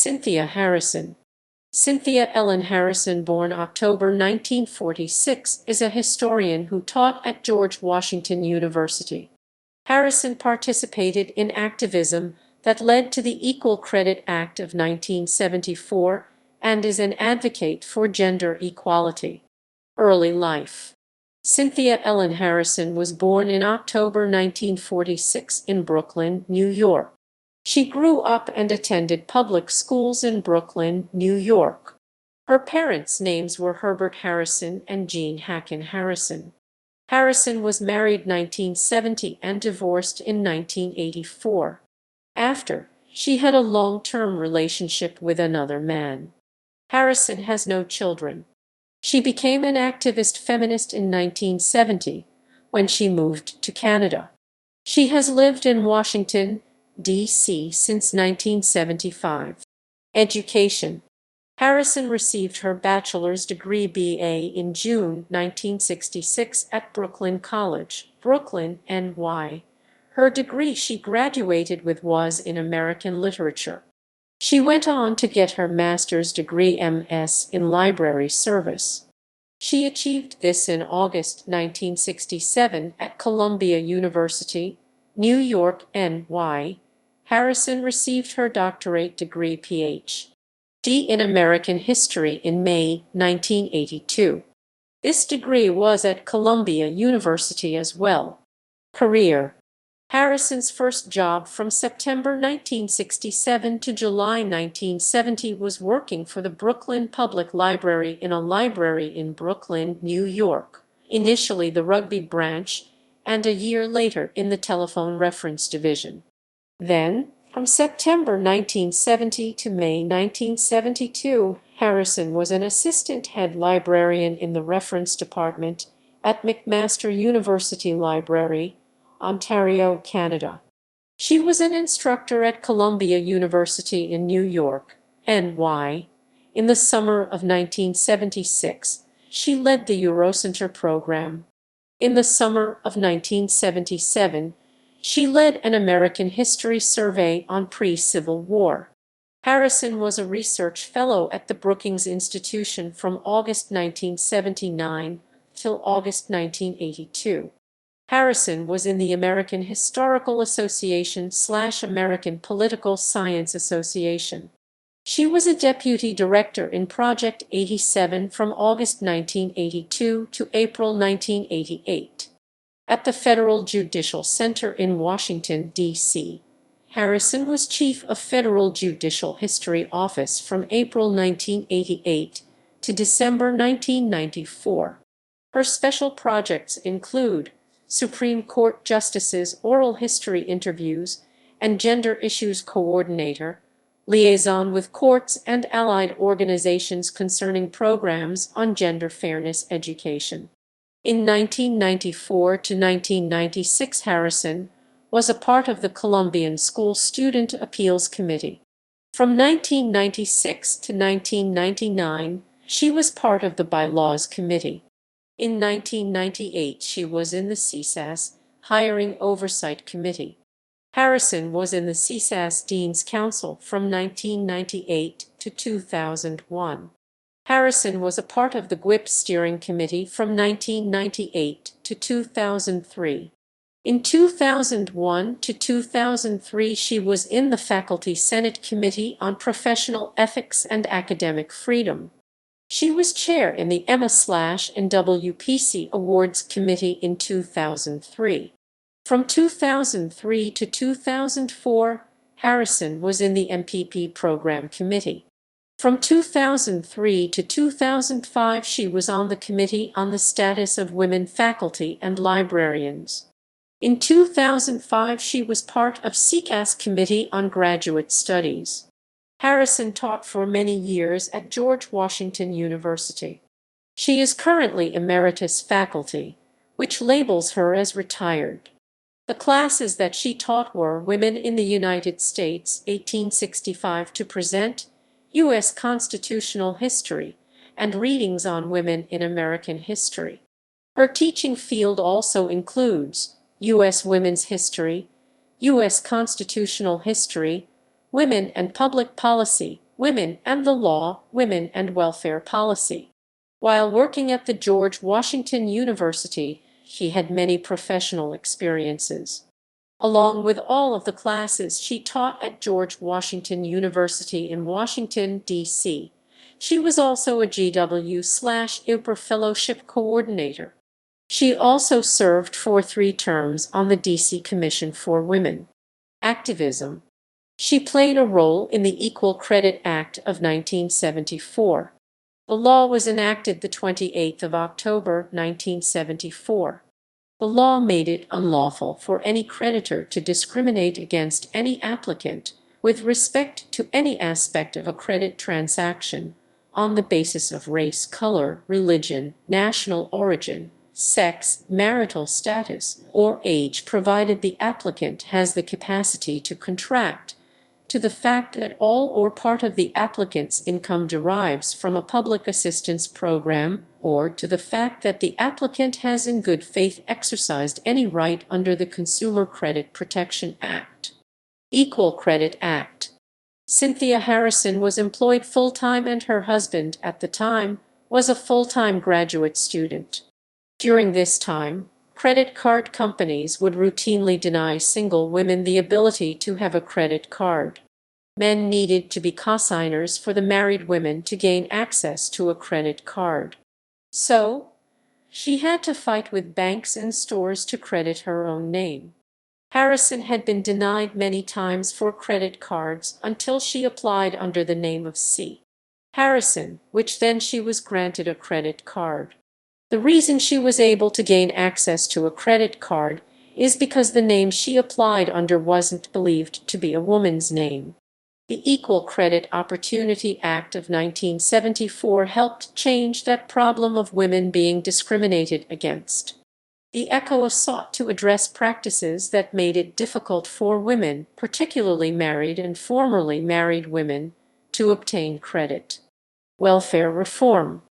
Cynthia Harrison. Cynthia Ellen Harrison, born October 1946, is a historian who taught at George Washington University. Harrison participated in activism that led to the Equal Credit Act of 1974 and is an advocate for gender equality. Early life. Cynthia Ellen Harrison was born in October 1946 in Brooklyn, New York. She grew up and attended public schools in Brooklyn, New York. Her parents' names were Herbert Harrison and Jean Hacken Harrison. Harrison was married 1970 and divorced in 1984. After, she had a long-term relationship with another man. Harrison has no children. She became an activist feminist in 1970, when she moved to Canada. She has lived in Washington, D.C. since 1975. Education. Harrison received her bachelor's degree B.A. in June 1966 at Brooklyn College, Brooklyn, NY. Her degree she graduated with was in American literature. She went on to get her master's degree M.S. in library service. She achieved this in August 1967 at Columbia University, New York, NY. Harrison received her doctorate degree Ph.D. in American History in May 1982. This degree was at Columbia University as well. Career. Harrison's first job from September 1967 to July 1970 was working for the Brooklyn Public Library in a library in Brooklyn, New York, initially the rugby branch, and a year later in the telephone reference division. Then, from September 1970 to May 1972, Harrison was an assistant head librarian in the reference department at McMaster University Library, Ontario, Canada. She was an instructor at Columbia University in New York, NY. In the summer of 1976, she led the Eurocenter program. In the summer of 1977, she led an American history survey on pre-Civil War. Harrison was a research fellow at the Brookings Institution from August 1979 till August 1982. Harrison was in the American Historical Association/American Political Science Association. She was a deputy director in Project 87 from August 1982 to April 1988. At the Federal Judicial Center in Washington, D.C., Harrison was chief of Federal Judicial History Office from April 1988 to December 1994. Her special projects include Supreme Court Justices Oral History Interviews and Gender Issues Coordinator, liaison with courts and allied organizations concerning programs on gender fairness education. In 1994 to 1996, Harrison was a part of the Columbian School Student Appeals Committee. From 1996 to 1999, she was part of the Bylaws Committee. In 1998, she was in the CSAS Hiring Oversight Committee. Harrison was in the CSAS Dean's Council from 1998 to 2001. Harrison was a part of the GWIP Steering Committee from 1998 to 2003. In 2001 to 2003, she was in the Faculty Senate Committee on Professional Ethics and Academic Freedom. She was chair in the Emma/NWPC Awards Committee in 2003. From 2003 to 2004, Harrison was in the MPP Program Committee. From 2003 to 2005, she was on the Committee on the Status of Women Faculty and Librarians. In 2005, she was part of CCAS Committee on Graduate Studies. Harrison taught for many years at George Washington University. She is currently emeritus faculty, which labels her as retired. The classes that she taught were Women in the United States, 1865 to Present, U.S. Constitutional History, and Readings on Women in American History. Her teaching field also includes U.S. Women's History, U.S. Constitutional History, Women and Public Policy, Women and the Law, Women and Welfare Policy. While working at the George Washington University, she had many professional experiences. Along with all of the classes she taught at George Washington University in Washington, D.C., she was also a GW/IPR Fellowship Coordinator. She also served for 3 terms on the D.C. Commission for Women. Activism. She played a role in the Equal Credit Act of 1974. The law was enacted the 28th of October, 1974. The law made it unlawful for any creditor to discriminate against any applicant with respect to any aspect of a credit transaction on the basis of race, color, religion, national origin, sex, marital status, or age, provided the applicant has the capacity to contract, to the fact that all or part of the applicant's income derives from a public assistance program, or to the fact that the applicant has in good faith exercised any right under the Consumer Credit Protection Act. Equal Credit Act. Cynthia Harrison was employed full-time and her husband, at the time, was a full-time graduate student. During this time, credit card companies would routinely deny single women the ability to have a credit card. Men needed to be cosigners for the married women to gain access to a credit card. So, she had to fight with banks and stores to credit her own name. Harrison had been denied many times for credit cards until she applied under the name of C. Harrison, which then she was granted a credit card. The reason she was able to gain access to a credit card is because the name she applied under wasn't believed to be a woman's name. The Equal Credit Opportunity Act of 1974 helped change that problem of women being discriminated against. The ECO sought to address practices that made it difficult for women, particularly married and formerly married women, to obtain credit. Welfare reform.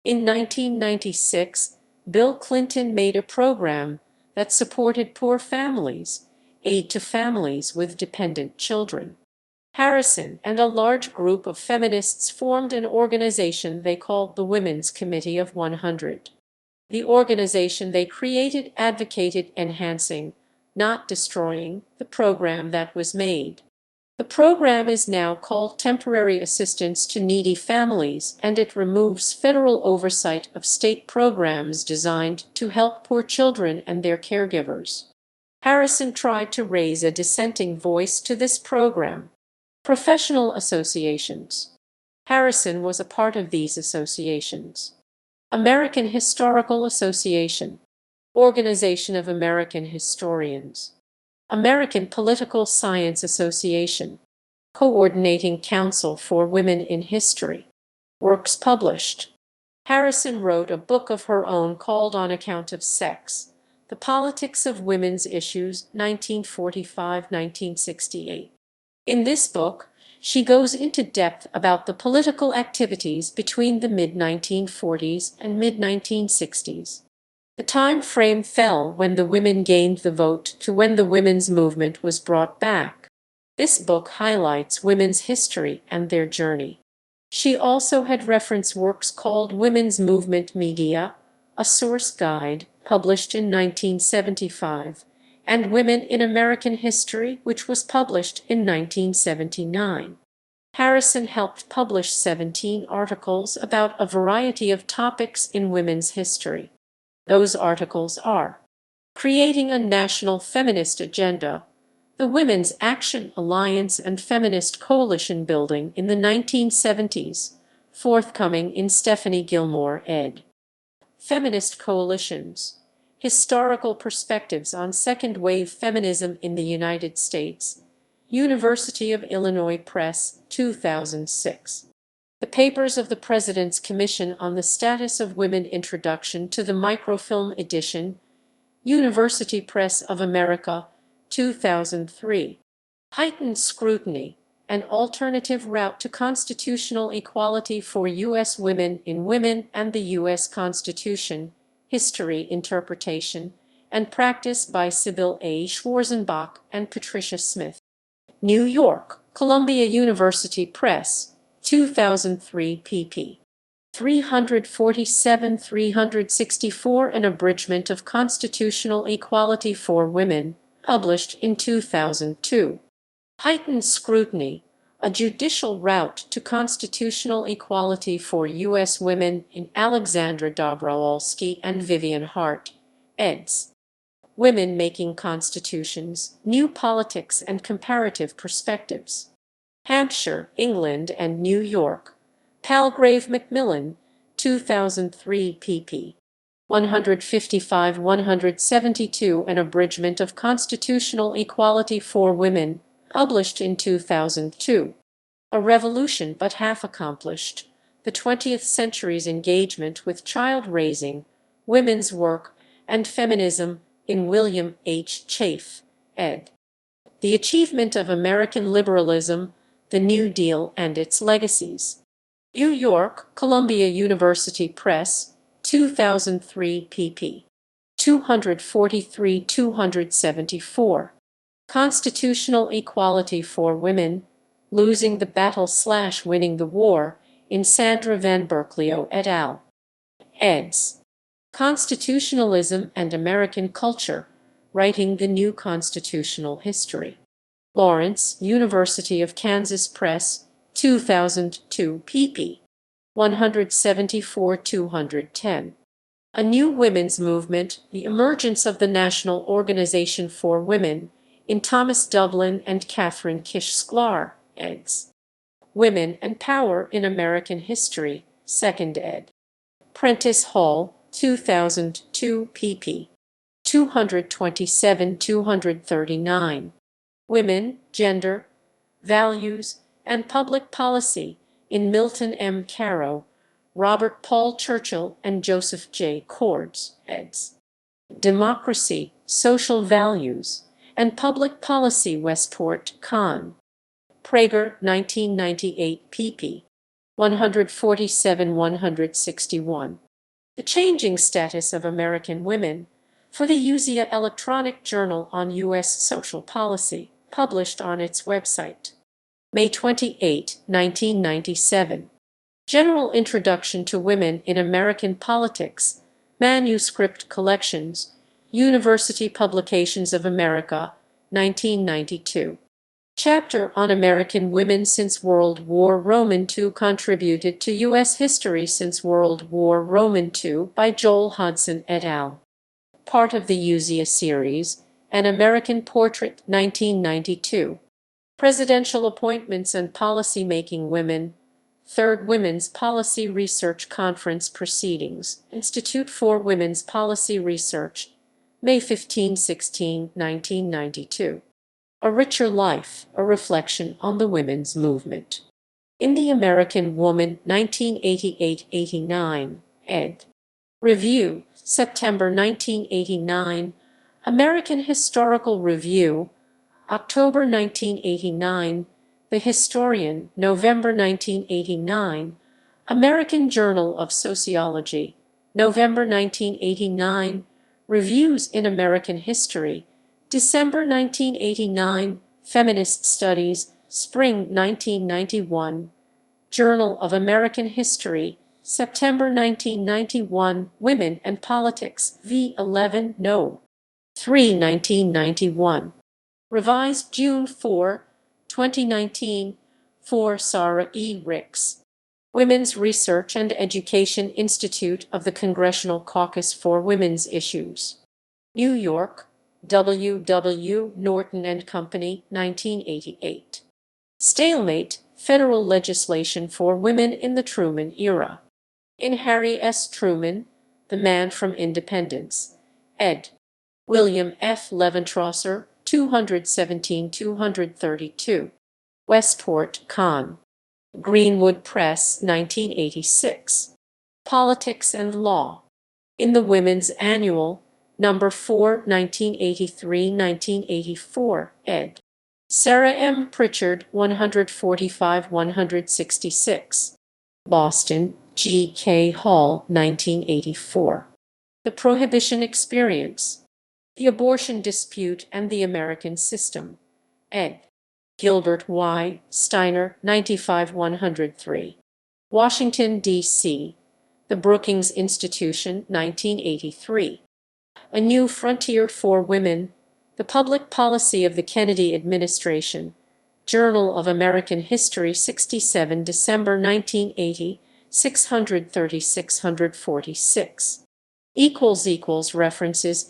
In 1996, Bill Clinton made a program that supported poor families, aid to families with dependent children. Harrison and a large group of feminists formed an organization they called the Women's Committee of 100. The organization they created advocated enhancing, not destroying, the program that was made. The program is now called Temporary Assistance to Needy Families, and it removes federal oversight of state programs designed to help poor children and their caregivers. Harrison tried to raise a dissenting voice to this program. Professional associations. Harrison was a part of these associations. American Historical Association, Organization of American Historians, American Political Science Association, Coordinating Council for Women in History. Works published. Harrison wrote a book of her own called On Account of Sex, The Politics of Women's Issues, 1945-1968. In this book, she goes into depth about the political activities between the mid-1940s and mid-1960s. The time frame fell when the women gained the vote to when the women's movement was brought back. This book highlights women's history and their journey. She also had reference works called Women's Movement Media, a source guide, published in 1975, and Women in American History, which was published in 1979. Harrison helped publish 17 articles about a variety of topics in women's history. Those articles are: Creating a National Feminist Agenda, the Women's Action Alliance and Feminist Coalition Building in the 1970s, forthcoming in Stephanie Gilmore, ed. Feminist Coalitions, Historical Perspectives on Second-Wave Feminism in the United States, University of Illinois Press, 2006. The Papers of the President's Commission on the Status of Women, Introduction to the Microfilm Edition, University Press of America, 2003. Heightened Scrutiny, An Alternative Route to Constitutional Equality for U.S. Women in Women and the U.S. Constitution, History, Interpretation, and Practice by Sybil A. Schwarzenbach and Patricia Smith. New York, Columbia University Press, 2003 pp. 347-364 An Abridgment of Constitutional Equality for Women, published in 2002. Heightened Scrutiny, A Judicial Route to Constitutional Equality for U.S. Women in Alexandra Dobrowolski and Vivian Hart, eds. Women Making Constitutions, New Politics and Comparative Perspectives. Hampshire, England and New York. Palgrave Macmillan, 2003 pp. 155-172 An Abridgment of Constitutional Equality for Women, published in 2002. A Revolution But Half Accomplished, The 20th Century's Engagement with Child-Raising, Women's Work, and Feminism in William H. Chafe, ed. The Achievement of American Liberalism, the New Deal and Its Legacies. New York, Columbia University Press, 2003 pp. 243-274. Constitutional Equality for Women, Losing the Battle/Winning the War, in Sandra Van Berkelio et al. eds. Constitutionalism and American Culture, Writing the New Constitutional History. Lawrence, University of Kansas Press, 2002 pp. 174-210. A New Women's Movement, The Emergence of the National Organization for Women, in Thomas Dublin and Catherine Kish Sklar, eds. Women and Power in American History, 2nd ed. Prentice Hall, 2002 pp. 227-239. Women, Gender, Values, and Public Policy, in Milton M. Caro, Robert Paul Churchill, and Joseph J. Cordes, eds. Democracy, Social Values, and Public Policy Westport, Con. Prager, 1998 pp. 147-161. The Changing Status of American Women, for the USIA Electronic Journal on U.S. Social Policy, published on its website. May 28, 1997. General Introduction to Women in American Politics, Manuscript Collections, University Publications of America, 1992. Chapter on American Women since World War II contributed to U.S. History since World War II by Joel Hodson et al. Part of the USIA series, An American Portrait, 1992. Presidential Appointments and Policy-Making Women, Third Women's Policy Research Conference Proceedings, Institute for Women's Policy Research, May 15-16, 1992. A Richer Life, A Reflection on the Women's Movement. In the American Woman, 1988-89, ed. Review, September 1989, American Historical Review, October 1989, The Historian, November 1989, American Journal of Sociology, November 1989, Reviews in American History, December 1989, Feminist Studies, Spring 1991, Journal of American History, September 1991, Women and Politics, V11, No. 3, 1991. Revised June 4, 2019, for Sarah E. Ricks. Women's Research and Education Institute of the Congressional Caucus for Women's Issues. New York, W. W. Norton and Company, 1988. Stalemate, Federal Legislation for Women in the Truman Era. In Harry S. Truman, The Man from Independence, ed. William F. Leventrosser, 217-232. Westport, Con. Greenwood Press, 1986. Politics and Law. In the Women's Annual, No. 4, 1983-1984, ed. Sarah M. Pritchard, 145-166. Boston, G. K. Hall, 1984. The Prohibition Experience. The Abortion Dispute and the American System, ed. Gilbert Y. Steiner, 95-103. Washington, D.C. The Brookings Institution, 1983. A New Frontier for Women. The Public Policy of the Kennedy Administration. Journal of American History, 67 December 1980, 630-646. References